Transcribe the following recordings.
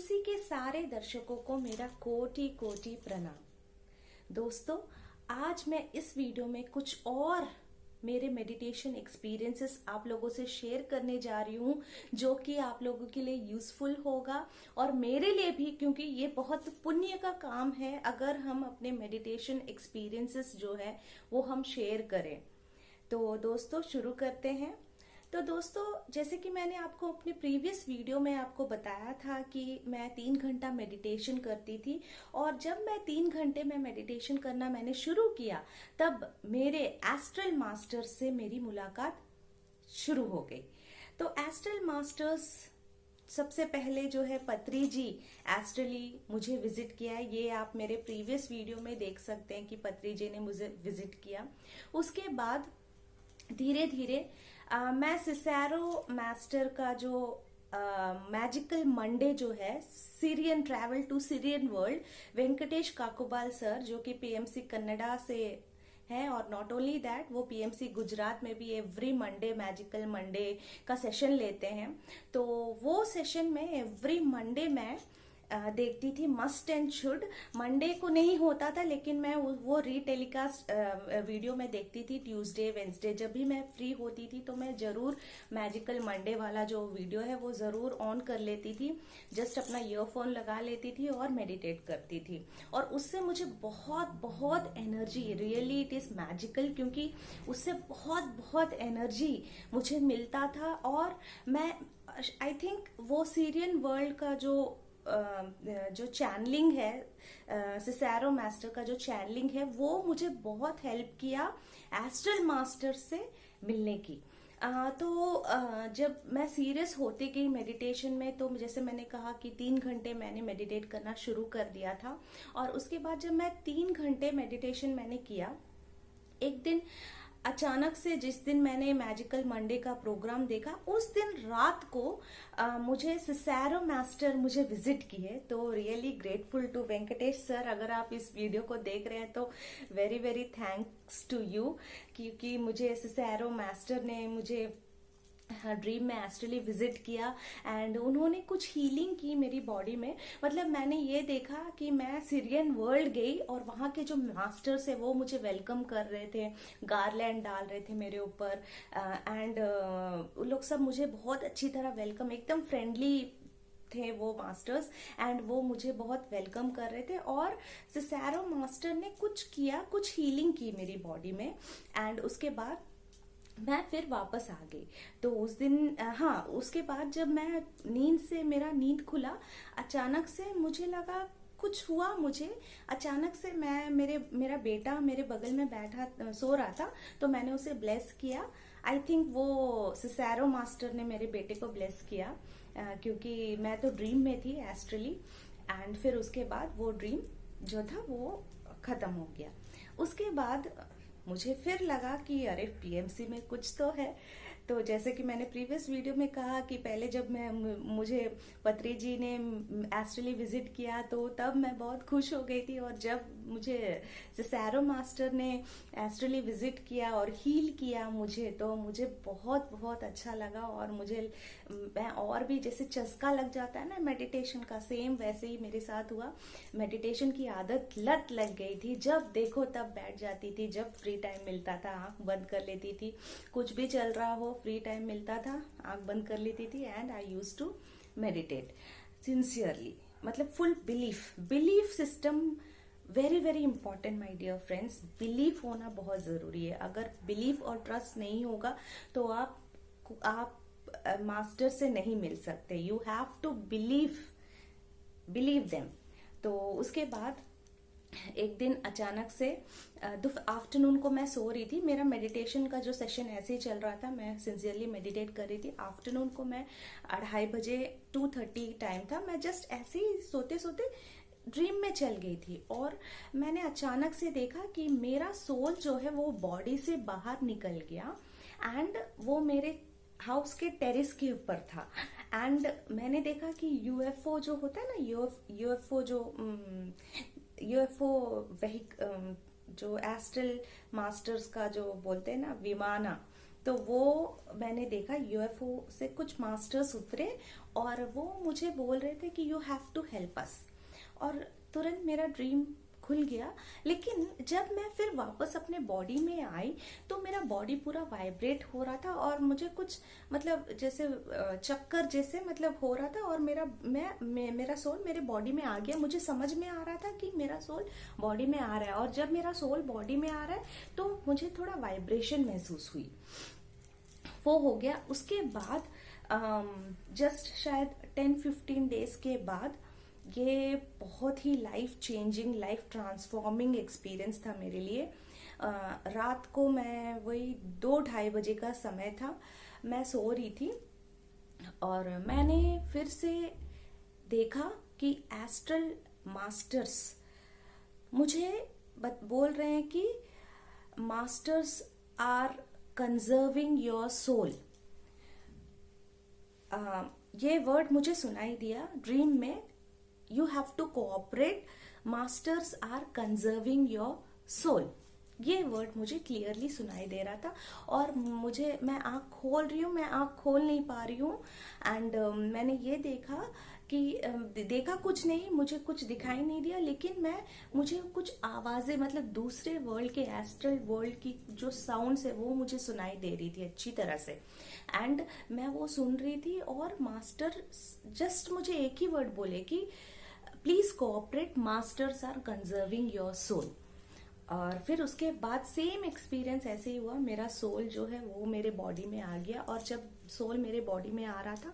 PMC के सारे दर्शकों को मेरा कोटि कोटि प्रणाम। दोस्तों, आज मैं इस वीडियो में कुछ और मेरे मेडिटेशन एक्सपीरियंसेस आप लोगों से शेयर करने जा रही हूँ, जो कि आप लोगों के लिए यूजफुल होगा और मेरे लिए भी, क्योंकि ये बहुत पुण्य का काम है अगर हम अपने मेडिटेशन एक्सपीरियंसेस जो है वो हम शेयर करें। तो दोस्तों, शुरू करते हैं। तो दोस्तों, जैसे कि मैंने आपको अपने प्रीवियस वीडियो में आपको बताया था कि मैं 3 घंटा मेडिटेशन करती थी, और जब मैं 3 घंटे में मेडिटेशन करना मैंने शुरू किया, तब मेरे एस्ट्रल मास्टर से मेरी मुलाकात शुरू हो गई। तो एस्ट्रल मास्टर्स सबसे पहले जो है पत्री जी एस्ट्रली मुझे विजिट किया है। ये आप मेरे प्रीवियस वीडियो में देख सकते हैं कि पत्री जी ने मुझे विजिट किया। उसके बाद धीरे धीरे मैं सिसेरो मास्टर का जो मैजिकल मंडे जो है, Syrian travel to Syrian world, Venkatesh Kakobal sir जो कि पीएमसी कन्नड़ा से है, और नॉट ओनली दैट, वो पीएमसी गुजरात में भी एवरी मंडे मैजिकल मंडे का सेशन लेते हैं। तो वो सेशन में एवरी मंडे मैं देखती थी। मस्ट एंड शुड मंडे को नहीं होता था, लेकिन मैं वो रीटेलीकास्ट वीडियो में देखती थी। ट्यूसडे वेंसडे जब भी मैं फ्री होती थी तो मैं जरूर मैजिकल मंडे वाला जो वीडियो है वो जरूर ऑन कर लेती थी। जस्ट अपना ईयरफोन लगा लेती थी और मेडिटेट करती थी, और उससे मुझे बहुत बहुत energy, really it is magical, क्योंकि उससे बहुत बहुत एनर्जी मुझे मिलता था। और मैं आई थिंक वो सीरियन वर्ल्ड का जो चैनलिंग है, सिसेरो मास्टर का जो चैनलिंग है, वो मुझे बहुत हेल्प किया एस्ट्रल मास्टर से मिलने की। जब मैं सीरियस होती गई मेडिटेशन में, तो जैसे मैंने कहा कि 3 घंटे मैंने मेडिटेट करना शुरू कर दिया था। और उसके बाद जब मैं 3 घंटे मेडिटेशन मैंने किया, एक दिन अचानक से जिस दिन मैंने मैजिकल मंडे का प्रोग्राम देखा, उस दिन रात को मुझे सिसेरो मास्टर मुझे विजिट किए। तो really grateful to Venkatesh sir, अगर आप इस वीडियो को देख रहे हैं तो very very thanks to you, क्योंकि मुझे सिसेरो मास्टर ने मुझे ड्रीम में एस्ट्रली विजिट किया एंड उन्होंने कुछ हीलिंग की मेरी बॉडी में। मतलब मैंने ये देखा कि मैं सीरियन वर्ल्ड गई और वहां के जो मास्टर्स है वो मुझे वेलकम कर रहे थे, गार्लैंड डाल रहे थे मेरे ऊपर, एंड उन लोग सब मुझे बहुत अच्छी तरह वेलकम, एकदम फ्रेंडली थे वो मास्टर्स, एंड वो मुझे बहुत वेलकम कर रहे थे। और सिसेरो मास्टर ने कुछ किया, कुछ हीलिंग की मेरी बॉडी में, एंड उसके बाद मैं फिर वापस आ गई। तो उस दिन हाँ, उसके बाद जब मैं नींद से, मेरा नींद खुला, अचानक से मुझे लगा कुछ हुआ मुझे। अचानक से मेरा बेटा मेरे बगल में बैठा सो रहा था, तो मैंने उसे ब्लेस किया। आई थिंक वो सिसेरो मास्टर ने मेरे बेटे को ब्लेस किया, क्योंकि मैं तो ड्रीम में थी एस्ट्रली। एंड फिर उसके बाद वो ड्रीम जो था वो खत्म हो गया। उसके बाद मुझे फिर लगा कि अरे पीएमसी में कुछ तो है। तो जैसे कि मैंने प्रीवियस वीडियो में कहा कि पहले जब मुझे पत्री जी ने एस्ट्रली विजिट किया, तो तब मैं बहुत खुश हो गई थी। और जब मुझे सिसेरो मास्टर ने एस्ट्रली विजिट किया और हील किया मुझे, तो मुझे बहुत बहुत अच्छा लगा। और मैं और भी, जैसे चस्का लग जाता है ना मेडिटेशन का, सेम वैसे ही मेरे साथ हुआ। मेडिटेशन की आदत लत लग गई थी, जब देखो तब बैठ जाती थी, जब फ्री टाइम मिलता था आंख बंद कर लेती थी, कुछ भी चल रहा हो, फ्री टाइम मिलता था आंख बंद कर लेती थी, and I used to meditate sincerely. मतलब full belief system, very very important my dear friends. Belief होना बहुत जरूरी है। अगर बिलीफ और ट्रस्ट नहीं होगा तो आप मास्टर से नहीं मिल सकते। You have to believe them. तो उसके बाद एक दिन अचानक से आफ्टरनून को मैं सो रही थी। मेरा मेडिटेशन का जो सेशन ऐसे ही चल रहा था, मैं सिंसियरली मेडिटेट कर रही थी। आफ्टरनून को मैं 2:30 बजे, 2:30 टाइम था, मैं जस्ट ऐसे ही सोते सोते ड्रीम में चल गई थी। और मैंने अचानक से देखा कि मेरा सोल जो है वो बॉडी से बाहर निकल गया, एंड वो मेरे हाउस के टेरेस के ऊपर था। एंड मैंने देखा कि यूएफओ जो होता है ना, यूएफओ जो एस्ट्रल मास्टर्स का जो बोलते हैं ना, विमाना, तो वो मैंने देखा यूएफओ से कुछ मास्टर्स उतरे और वो मुझे बोल रहे थे कि you have to help us, और तुरंत मेरा ड्रीम खुल गया। लेकिन जब मैं फिर वापस अपने बॉडी में आई तो मेरा बॉडी पूरा वाइब्रेट हो रहा था और मुझे कुछ मतलब जैसे चक्कर जैसे मतलब हो रहा था, और मेरा सोल मेरे बॉडी में आ गया। मुझे समझ में आ रहा था कि मेरा सोल बॉडी में आ रहा है, और जब मेरा सोल बॉडी में आ रहा है तो मुझे थोड़ा वाइब्रेशन महसूस हुई। वो हो गया। उसके बाद जस्ट शायद 10-15 डेज के बाद ये बहुत ही life changing, life transforming experience था मेरे लिए। रात को मैं वही 2-2:30 बजे का समय था, मैं सो रही थी और मैंने फिर से देखा कि एस्ट्रल मास्टर्स मुझे बोल रहे हैं कि masters are conserving your soul. ये वर्ड मुझे सुनाई दिया ड्रीम में, you have to cooperate, masters are conserving your soul. ये वर्ड मुझे क्लियरली सुनाई दे रहा था और मैं आंख खोल रही हूँ, मैं आंख खोल नहीं पा रही हूँ। एंड मैंने ये देखा कि देखा कुछ नहीं, मुझे कुछ दिखाई नहीं दिया, लेकिन मुझे कुछ आवाजें मतलब दूसरे वर्ल्ड के, एस्ट्रल वर्ल्ड की जो साउंड्स है वो मुझे सुनाई दे रही थी अच्छी तरह से। एंड मैं वो सुन रही थी और मास्टर जस्ट मुझे एक ही वर्ड बोले कि please cooperate, masters are conserving your soul. और फिर उसके बाद सेम एक्सपीरियंस ऐसे ही हुआ, मेरा सोल जो है वो मेरे बॉडी में आ गया, और जब सोल मेरे बॉडी में आ रहा था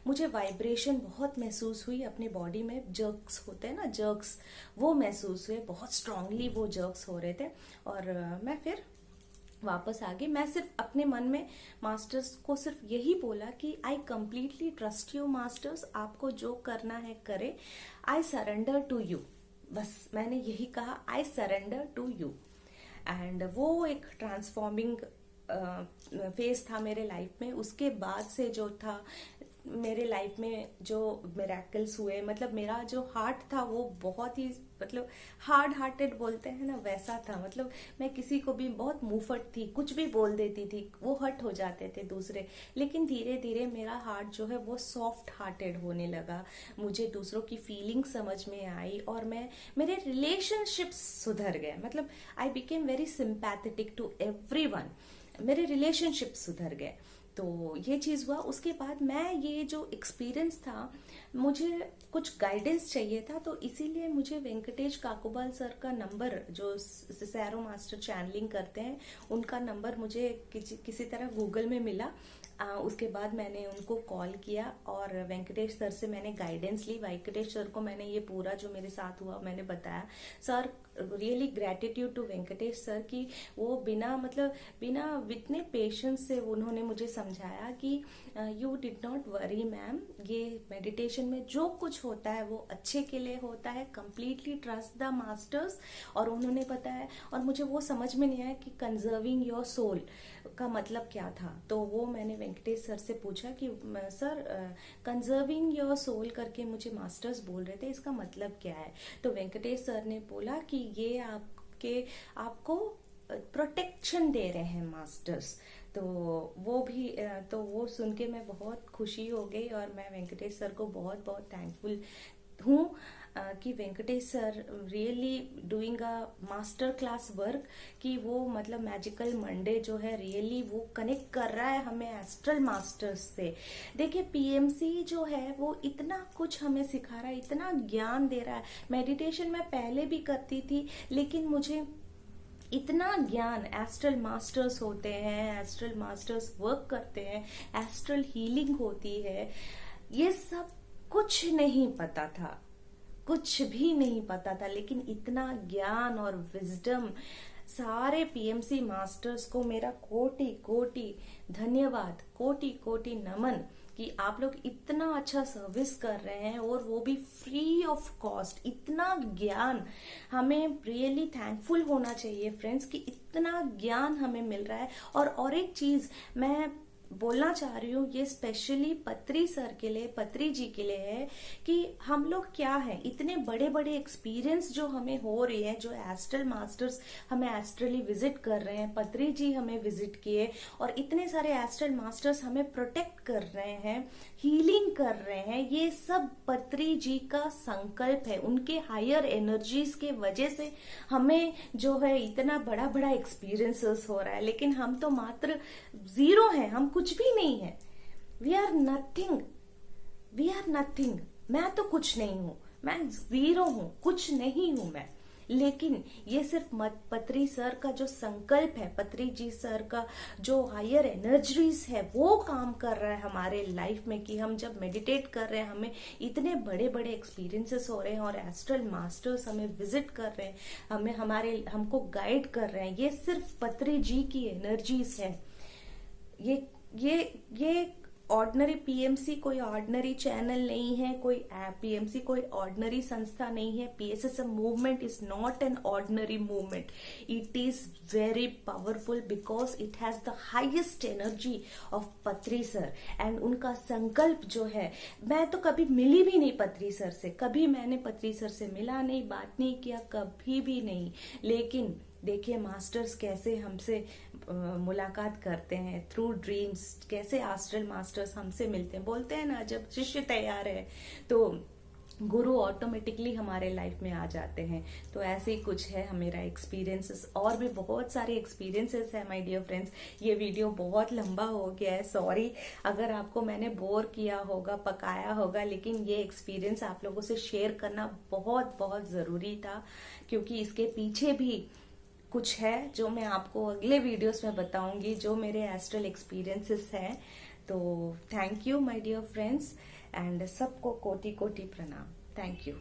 मुझे वाइब्रेशन बहुत महसूस हुई अपने बॉडी में। जर्क्स होते हैं ना, जर्क्स, वो महसूस हुए, बहुत स्ट्रांगली वो जर्क्स हो रहे थे। और मैं फिर वापस आ गई। मैं सिर्फ अपने मन में मास्टर्स को सिर्फ यही बोला कि I completely trust you masters, आपको जो करना है करे, आई सरेंडर टू यू। बस मैंने यही कहा, I surrender to you. And वो एक ट्रांसफॉर्मिंग फेज था मेरे लाइफ में। उसके बाद से जो था मेरे लाइफ में जो मिरेकल्स हुए, मतलब मेरा जो हार्ट था वो बहुत ही मतलब हार्ड हार्टेड बोलते हैं ना, वैसा था। मतलब मैं किसी को भी बहुत मुंहफट थी, कुछ भी बोल देती थी, वो हर्ट हो जाते थे दूसरे। लेकिन धीरे धीरे मेरा हार्ट जो है वो सॉफ्ट हार्टेड होने लगा, मुझे दूसरों की फीलिंग समझ में आई और मेरे रिलेशनशिप्स सुधर गए। मतलब I became very sympathetic to everyone, मेरे रिलेशनशिप सुधर गए। तो ये चीज हुआ। उसके बाद मैं ये जो एक्सपीरियंस था, मुझे कुछ गाइडेंस चाहिए था, तो इसीलिए मुझे वेंकटेश काकोबाल सर का नंबर, जो सैरो मास्टर चैनलिंग करते हैं, उनका नंबर मुझे किसी तरह गूगल में मिला। उसके बाद मैंने उनको कॉल किया और वेंकटेश सर से मैंने गाइडेंस ली। वेंकटेश सर को मैंने ये पूरा जो मेरे साथ हुआ मैंने बताया। Sir, really gratitude to Venkatesh sir कि वो बिना इतने पेशेंस से उन्होंने मुझे समझाया कि you did not worry ma'am, ये मेडिटेशन में जो कुछ होता है वो अच्छे के लिए होता है, कंप्लीटली ट्रस्ट द मास्टर्स। और उन्होंने बताया, और मुझे वो समझ में नहीं आया कि कंजर्विंग योर सोल का मतलब क्या था। तो वो मैंने वेंकटेश सर से पूछा कि सर, कंजर्विंग योर सोल करके मुझे मास्टर्स बोल रहे थे, इसका मतलब क्या है। तो वेंकटेश सर ने बोला कि ये आपको प्रोटेक्शन दे रहे हैं मास्टर्स। तो वो सुन के मैं बहुत खुशी हो गई और मैं वेंकटेश सर को बहुत बहुत थैंकफुल हूँ कि Venkatesh sir really doing a master class work, कि वो मतलब मैजिकल मंडे जो है रियली वो कनेक्ट कर रहा है हमें एस्ट्रल मास्टर्स से। देखिए, पीएमसी जो है वो इतना कुछ हमें सिखा रहा है, इतना ज्ञान दे रहा है। मेडिटेशन मैं पहले भी करती थी, लेकिन मुझे इतना ज्ञान, एस्ट्रल मास्टर्स होते हैं, एस्ट्रल मास्टर्स वर्क करते हैं, एस्ट्रल हीलिंग होती है, ये सब कुछ नहीं पता था, कुछ भी नहीं पता था। लेकिन इतना ज्ञान और विजडम, सारे पीएमसी मास्टर्स को मेरा कोटि कोटि धन्यवाद, कोटि कोटि नमन कि आप लोग इतना अच्छा सर्विस कर रहे हैं और वो भी फ्री ऑफ कॉस्ट। इतना ज्ञान, हमें रियली थैंकफुल होना चाहिए फ्रेंड्स कि इतना ज्ञान हमें मिल रहा है। और एक चीज मैं बोलना चाह रही हूँ ये स्पेशली पत्री सर के लिए, पत्री जी के लिए है कि हम लोग क्या है, इतने बड़े बड़े एक्सपीरियंस जो हमें हो रही है, जो एस्ट्रल मास्टर्स हमें एस्ट्रली विजिट कर रहे हैं, पत्री जी हमें विजिट किए और इतने सारे एस्ट्रल मास्टर्स हमें प्रोटेक्ट कर रहे हैं, हीलिंग कर रहे हैं, ये सब पत्री जी का संकल्प है। उनके हायर एनर्जीज के वजह से हमें जो है इतना बड़ा बड़ा एक्सपीरियंसेस हो रहा है, लेकिन हम तो मात्र जीरो हैं, हम कुछ भी नहीं है। We are nothing, we are nothing. मैं तो कुछ नहीं हूं, मैं जीरो हूं, कुछ नहीं हूं मैं। लेकिन ये सिर्फ पत्री सर का जो संकल्प है, पत्री जी सर का जो हायर एनर्जीज है, वो काम कर रहा है हमारे लाइफ में कि हम जब मेडिटेट कर रहे हैं हमें इतने बड़े बड़े एक्सपीरियंसेस हो रहे हैं और एस्ट्रल मास्टर्स हमें विजिट कर रहे हैं, हमको गाइड कर रहे हैं। ये सिर्फ पत्री जी की एनर्जीज है। ये ऑर्डिनरी पीएमसी कोई ऑर्डिनरी चैनल नहीं है, कोई पीएमसी कोई ऑर्डिनरी संस्था नहीं है। PSSM movement is not an ordinary movement, it is very powerful because it has the highest energy of पत्री सर। एंड उनका संकल्प जो है, मैं तो कभी मिली भी नहीं पत्री सर से, कभी मैंने पत्री सर से मिला नहीं, बात नहीं किया, कभी भी नहीं। लेकिन देखिए मास्टर्स कैसे हमसे मुलाकात करते हैं थ्रू ड्रीम्स, कैसे एस्ट्रल मास्टर्स हमसे मिलते हैं। बोलते हैं ना, जब शिष्य तैयार है तो गुरु ऑटोमेटिकली हमारे लाइफ में आ जाते हैं। तो ऐसे ही कुछ है मेरा एक्सपीरियंसेस, और भी बहुत सारे एक्सपीरियंसेस है माय डियर फ्रेंड्स। ये वीडियो बहुत लंबा हो गया है, सॉरी अगर आपको मैंने बोर किया होगा, पकाया होगा, लेकिन ये एक्सपीरियंस आप लोगों से शेयर करना बहुत बहुत जरूरी था, क्योंकि इसके पीछे भी कुछ है जो मैं आपको अगले वीडियोस में बताऊंगी, जो मेरे एस्ट्रल एक्सपीरियंसेस हैं। तो thank you my dear friends, and सबको कोटि कोटि प्रणाम। Thank you.